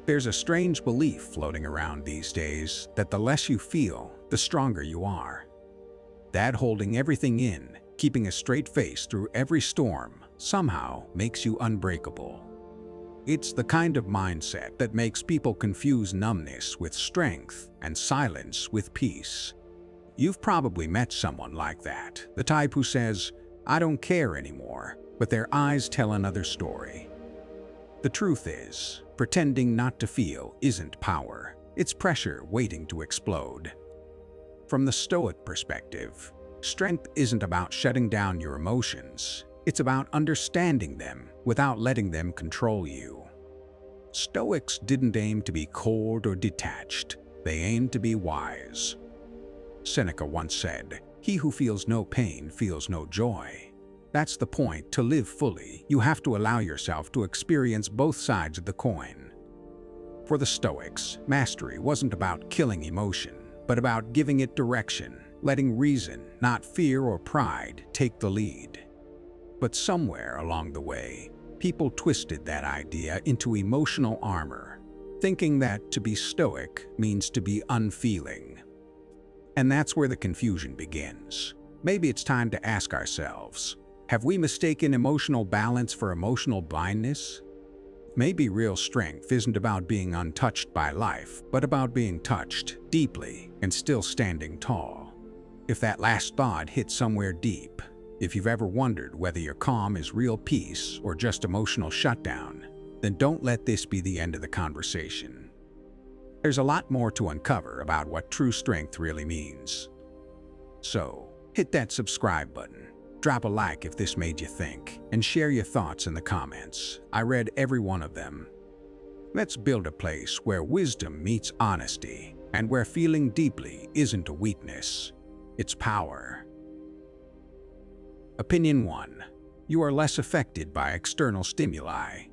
There's a strange belief floating around these days that the less you feel, the stronger you are. That holding everything in, keeping a straight face through every storm, somehow makes you unbreakable. It's the kind of mindset that makes people confuse numbness with strength and silence with peace. You've probably met someone like that, the type who says, "I don't care anymore," but their eyes tell another story. The truth is, pretending not to feel isn't power. It's pressure waiting to explode. From the Stoic perspective, strength isn't about shutting down your emotions. It's about understanding them without letting them control you. Stoics didn't aim to be cold or detached. They aimed to be wise. Seneca once said, "He who feels no pain feels no joy." That's the point. To live fully, you have to allow yourself to experience both sides of the coin. For the Stoics, mastery wasn't about killing emotion, but about giving it direction, letting reason, not fear or pride, take the lead. But somewhere along the way, people twisted that idea into emotional armor, thinking that to be stoic means to be unfeeling. And that's where the confusion begins. Maybe it's time to ask ourselves, have we mistaken emotional balance for emotional blindness? Maybe real strength isn't about being untouched by life, but about being touched deeply and still standing tall. If that last thought hits somewhere deep, if you've ever wondered whether your calm is real peace or just emotional shutdown, then don't let this be the end of the conversation. There's a lot more to uncover about what true strength really means. So, hit that subscribe button, drop a like if this made you think, and share your thoughts in the comments. I read every one of them. Let's build a place where wisdom meets honesty, and where feeling deeply isn't a weakness, it's power. Opinion 1. You are less affected by external stimuli.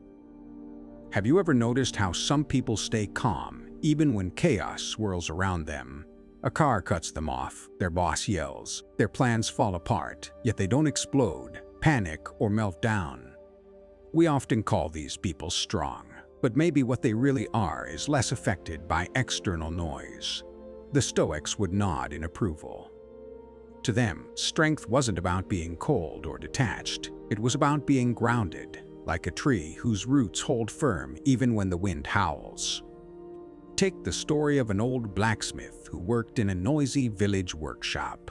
Have you ever noticed how some people stay calm even when chaos swirls around them? A car cuts them off, their boss yells, their plans fall apart, yet they don't explode, panic, or melt down. We often call these people strong, but maybe what they really are is less affected by external noise. The Stoics would nod in approval. To them, strength wasn't about being cold or detached. It was about being grounded, like a tree whose roots hold firm even when the wind howls. Take the story of an old blacksmith who worked in a noisy village workshop.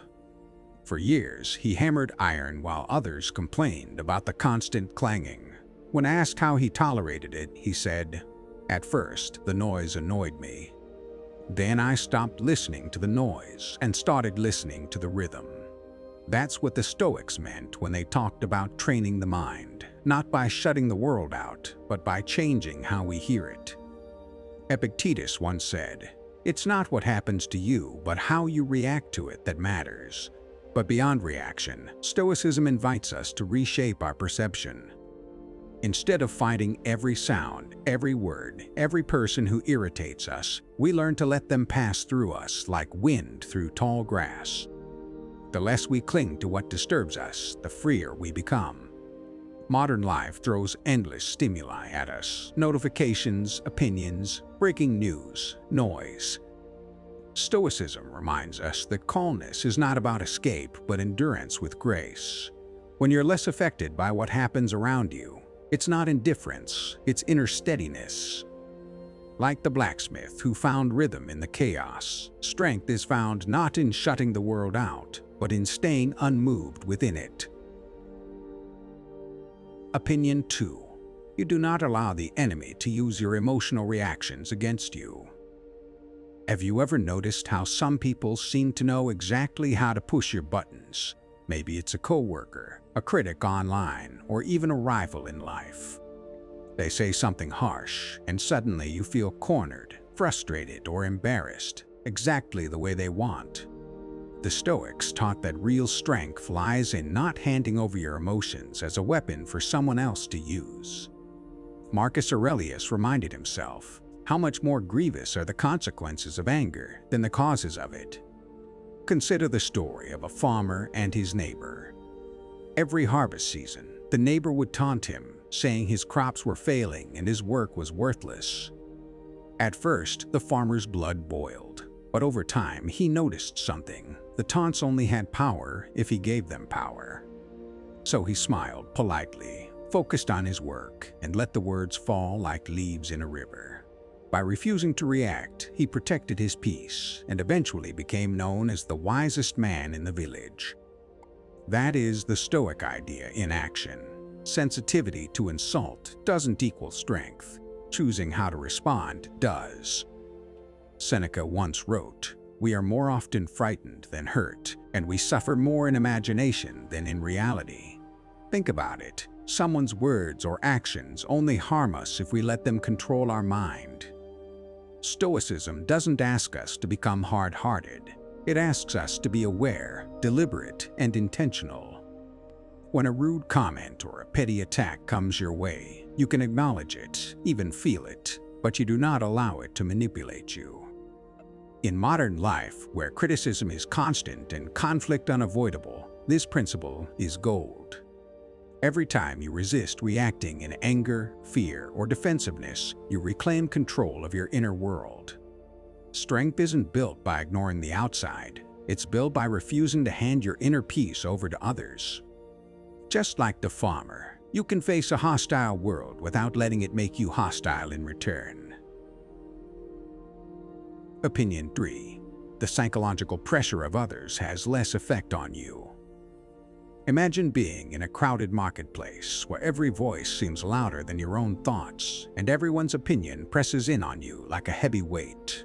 For years, he hammered iron while others complained about the constant clanging. When asked how he tolerated it, he said, "At first, the noise annoyed me. Then I stopped listening to the noise and started listening to the rhythm." That's what the Stoics meant when they talked about training the mind, not by shutting the world out, but by changing how we hear it. Epictetus once said, "It's not what happens to you, but how you react to it that matters." But beyond reaction, Stoicism invites us to reshape our perception. Instead of fighting every sound, every word, every person who irritates us, we learn to let them pass through us like wind through tall grass. The less we cling to what disturbs us, the freer we become. Modern life throws endless stimuli at us: notifications, opinions, breaking news, noise. Stoicism reminds us that calmness is not about escape, but endurance with grace. When you're less affected by what happens around you, it's not indifference, it's inner steadiness. Like the blacksmith who found rhythm in the chaos, strength is found not in shutting the world out, but in staying unmoved within it. Opinion 2. You do not allow the enemy to use your emotional reactions against you. Have you ever noticed how some people seem to know exactly how to push your buttons? Maybe it's a coworker, a critic online, or even a rival in life. They say something harsh, and suddenly you feel cornered, frustrated, or embarrassed, exactly the way they want. The Stoics taught that real strength lies in not handing over your emotions as a weapon for someone else to use. Marcus Aurelius reminded himself, how much more grievous are the consequences of anger than the causes of it. Consider the story of a farmer and his neighbor. Every harvest season, the neighbor would taunt him, saying his crops were failing and his work was worthless. At first, the farmer's blood boiled, but over time he noticed something. The taunts only had power if he gave them power. So he smiled politely, focused on his work, and let the words fall like leaves in a river. By refusing to react, he protected his peace and eventually became known as the wisest man in the village. That is the Stoic idea in action. Sensitivity to insult doesn't equal strength. Choosing how to respond does. Seneca once wrote, "We are more often frightened than hurt, and we suffer more in imagination than in reality." Think about it. Someone's words or actions only harm us if we let them control our mind. Stoicism doesn't ask us to become hard-hearted. It asks us to be aware, deliberate, and intentional. When a rude comment or a petty attack comes your way, you can acknowledge it, even feel it, but you do not allow it to manipulate you. In modern life, where criticism is constant and conflict unavoidable, this principle is gold. Every time you resist reacting in anger, fear, or defensiveness, you reclaim control of your inner world. Strength isn't built by ignoring the outside. It's built by refusing to hand your inner peace over to others. Just like the farmer, you can face a hostile world without letting it make you hostile in return. Opinion 3. The psychological pressure of others has less effect on you. Imagine being in a crowded marketplace where every voice seems louder than your own thoughts, and everyone's opinion presses in on you like a heavy weight.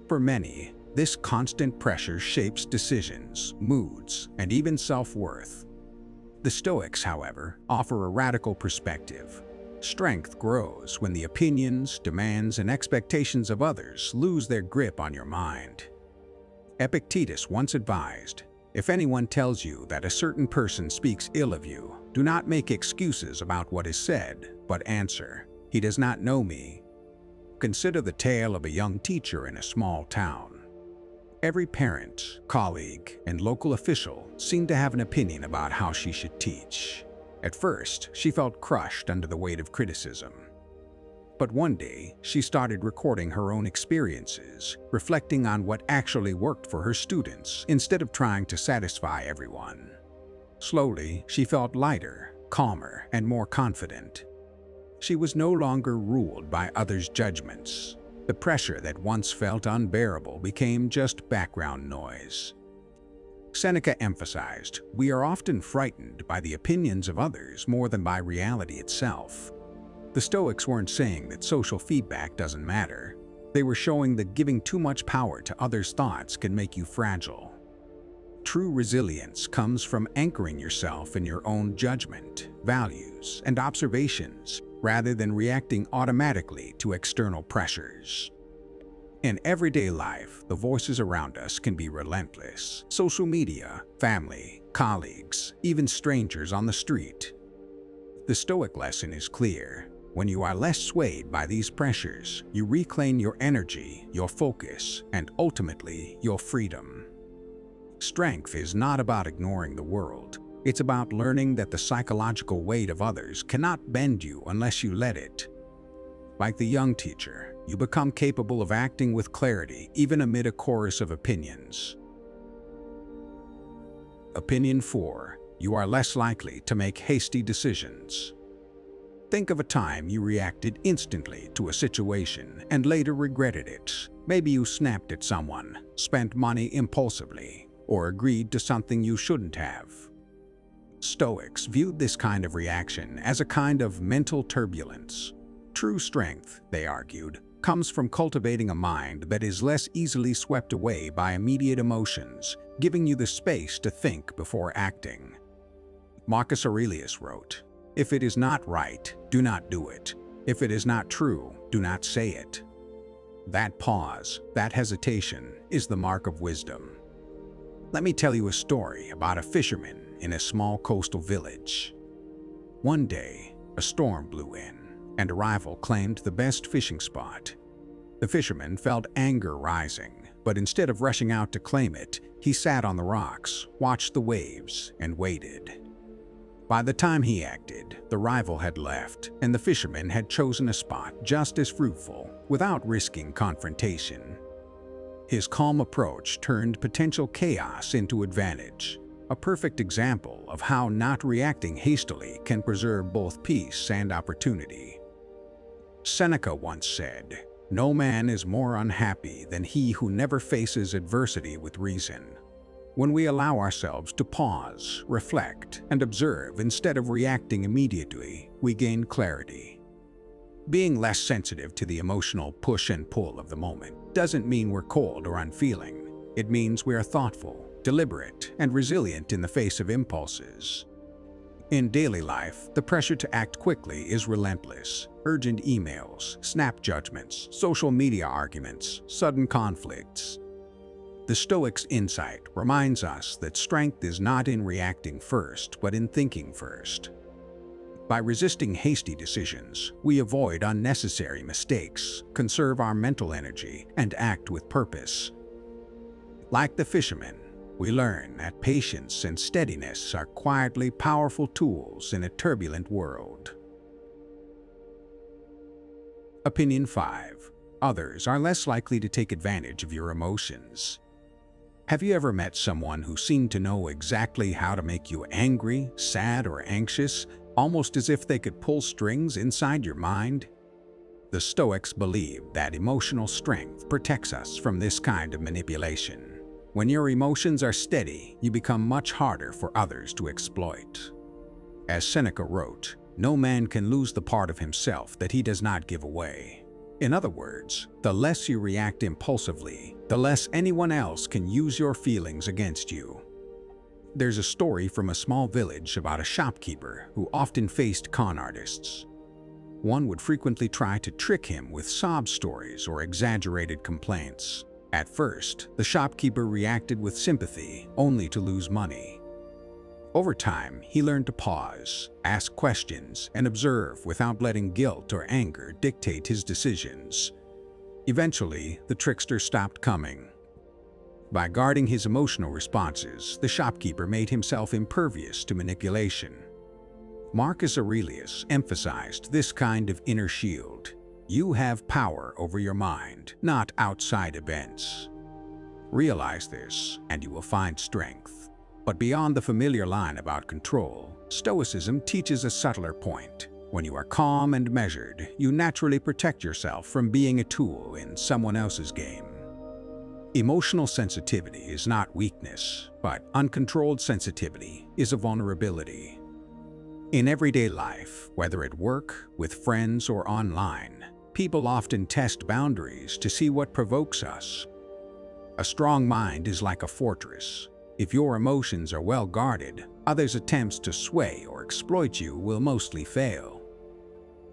For many, this constant pressure shapes decisions, moods, and even self-worth. The Stoics, however, offer a radical perspective. Strength grows when the opinions, demands, and expectations of others lose their grip on your mind. Epictetus once advised, "If anyone tells you that a certain person speaks ill of you, do not make excuses about what is said, but answer, 'He does not know me.'" Consider the tale of a young teacher in a small town. Every parent, colleague, and local official seemed to have an opinion about how she should teach. At first, she felt crushed under the weight of criticism. But one day, she started recording her own experiences, reflecting on what actually worked for her students instead of trying to satisfy everyone. Slowly, she felt lighter, calmer, and more confident. She was no longer ruled by others' judgments. The pressure that once felt unbearable became just background noise. Seneca emphasized, "We are often frightened by the opinions of others more than by reality itself." The Stoics weren't saying that social feedback doesn't matter. They were showing that giving too much power to others' thoughts can make you fragile. True resilience comes from anchoring yourself in your own judgment, values, and observations, rather than reacting automatically to external pressures. In everyday life, the voices around us can be relentless. Social media, family, colleagues, even strangers on the street. The Stoic lesson is clear. When you are less swayed by these pressures, you reclaim your energy, your focus, and ultimately, your freedom. Strength is not about ignoring the world. It's about learning that the psychological weight of others cannot bend you unless you let it. Like the young teacher, you become capable of acting with clarity even amid a chorus of opinions. Opinion 4. You are less likely to make hasty decisions. Think of a time you reacted instantly to a situation and later regretted it. Maybe you snapped at someone, spent money impulsively, or agreed to something you shouldn't have. Stoics viewed this kind of reaction as a kind of mental turbulence. True strength, they argued, comes from cultivating a mind that is less easily swept away by immediate emotions, giving you the space to think before acting. Marcus Aurelius wrote, "If it is not right, do not do it. If it is not true, do not say it." That pause, that hesitation, is the mark of wisdom. Let me tell you a story about a fisherman in a small coastal village. One day, a storm blew in, and a rival claimed the best fishing spot. The fisherman felt anger rising, but instead of rushing out to claim it, he sat on the rocks, watched the waves, and waited. By the time he acted, the rival had left, and the fisherman had chosen a spot just as fruitful, without risking confrontation. His calm approach turned potential chaos into advantage, a perfect example of how not reacting hastily can preserve both peace and opportunity. Seneca once said, "No man is more unhappy than he who never faces adversity with reason." When we allow ourselves to pause, reflect, and observe instead of reacting immediately, we gain clarity. Being less sensitive to the emotional push and pull of the moment doesn't mean we're cold or unfeeling. It means we are thoughtful, deliberate, and resilient in the face of impulses. In daily life, the pressure to act quickly is relentless. Urgent emails, snap judgments, social media arguments, sudden conflicts. The Stoics' insight reminds us that strength is not in reacting first, but in thinking first. By resisting hasty decisions, we avoid unnecessary mistakes, conserve our mental energy, and act with purpose. Like the fisherman, we learn that patience and steadiness are quietly powerful tools in a turbulent world. Opinion 5. Others are less likely to take advantage of your emotions. Have you ever met someone who seemed to know exactly how to make you angry, sad, or anxious, almost as if they could pull strings inside your mind? The Stoics believe that emotional strength protects us from this kind of manipulation. When your emotions are steady, you become much harder for others to exploit. As Seneca wrote, "No man can lose the part of himself that he does not give away." In other words, the less you react impulsively, the less anyone else can use your feelings against you. There's a story from a small village about a shopkeeper who often faced con artists. One would frequently try to trick him with sob stories or exaggerated complaints. At first, the shopkeeper reacted with sympathy, only to lose money. Over time, he learned to pause, ask questions, and observe without letting guilt or anger dictate his decisions. Eventually, the trickster stopped coming. By guarding his emotional responses, the shopkeeper made himself impervious to manipulation. Marcus Aurelius emphasized this kind of inner shield. You have power over your mind, not outside events. Realize this, and you will find strength. But beyond the familiar line about control, Stoicism teaches a subtler point. When you are calm and measured, you naturally protect yourself from being a tool in someone else's game. Emotional sensitivity is not weakness, but uncontrolled sensitivity is a vulnerability. In everyday life, whether at work, with friends, or online, people often test boundaries to see what provokes us. A strong mind is like a fortress. If your emotions are well guarded, others' attempts to sway or exploit you will mostly fail.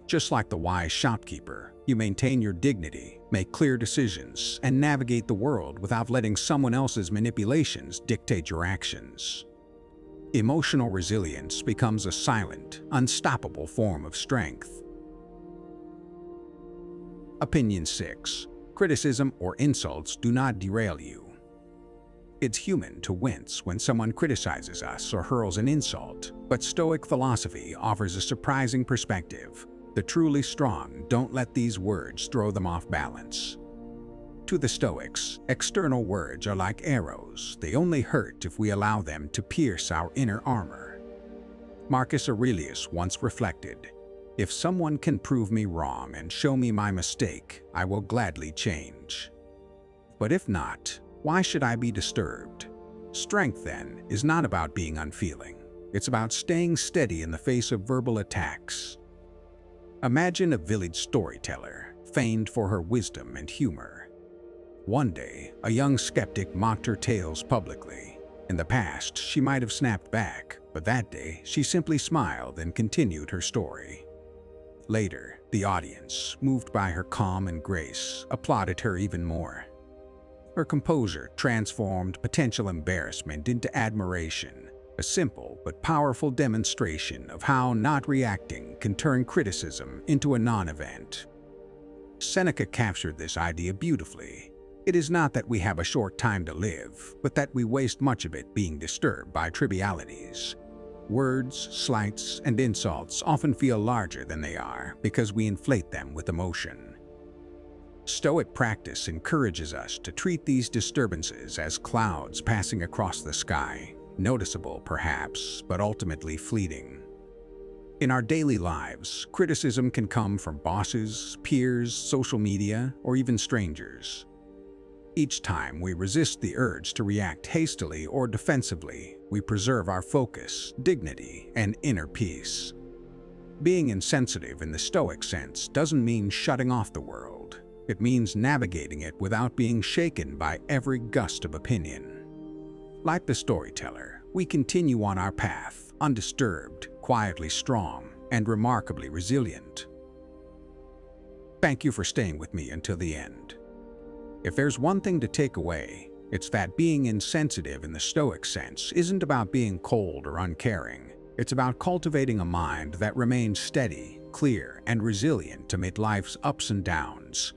Just like the wise shopkeeper, you maintain your dignity, make clear decisions, and navigate the world without letting someone else's manipulations dictate your actions. Emotional resilience becomes a silent, unstoppable form of strength. Opinion 6. Criticism or insults do not derail you. It's human to wince when someone criticizes us or hurls an insult, but Stoic philosophy offers a surprising perspective. The truly strong don't let these words throw them off balance. To the Stoics, external words are like arrows. They only hurt if we allow them to pierce our inner armor. Marcus Aurelius once reflected, "If someone can prove me wrong and show me my mistake, I will gladly change. But if not, why should I be disturbed?" Strength, then, is not about being unfeeling. It's about staying steady in the face of verbal attacks. Imagine a village storyteller, famed for her wisdom and humor. One day, a young skeptic mocked her tales publicly. In the past, she might have snapped back, but that day, she simply smiled and continued her story. Later, the audience, moved by her calm and grace, applauded her even more. Her composure transformed potential embarrassment into admiration, a simple but powerful demonstration of how not reacting can turn criticism into a non-event. Seneca captured this idea beautifully. It is not that we have a short time to live, but that we waste much of it being disturbed by trivialities. Words, slights, and insults often feel larger than they are because we inflate them with emotion. Stoic practice encourages us to treat these disturbances as clouds passing across the sky, noticeable perhaps, but ultimately fleeting. In our daily lives, criticism can come from bosses, peers, social media, or even strangers. Each time we resist the urge to react hastily or defensively, we preserve our focus, dignity, and inner peace. Being insensitive in the Stoic sense doesn't mean shutting off the world. It means navigating it without being shaken by every gust of opinion. Like the storyteller, we continue on our path, undisturbed, quietly strong, and remarkably resilient. Thank you for staying with me until the end. If there's one thing to take away, it's that being insensitive in the Stoic sense isn't about being cold or uncaring. It's about cultivating a mind that remains steady, clear, and resilient amid life's ups and downs.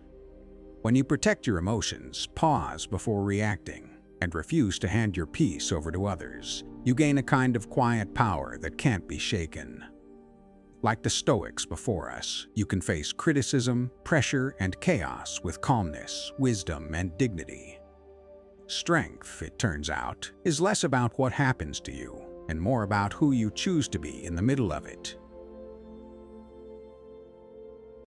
When you protect your emotions, pause before reacting, and refuse to hand your peace over to others, you gain a kind of quiet power that can't be shaken. Like the Stoics before us, you can face criticism, pressure, and chaos with calmness, wisdom, and dignity. Strength, it turns out, is less about what happens to you and more about who you choose to be in the middle of it.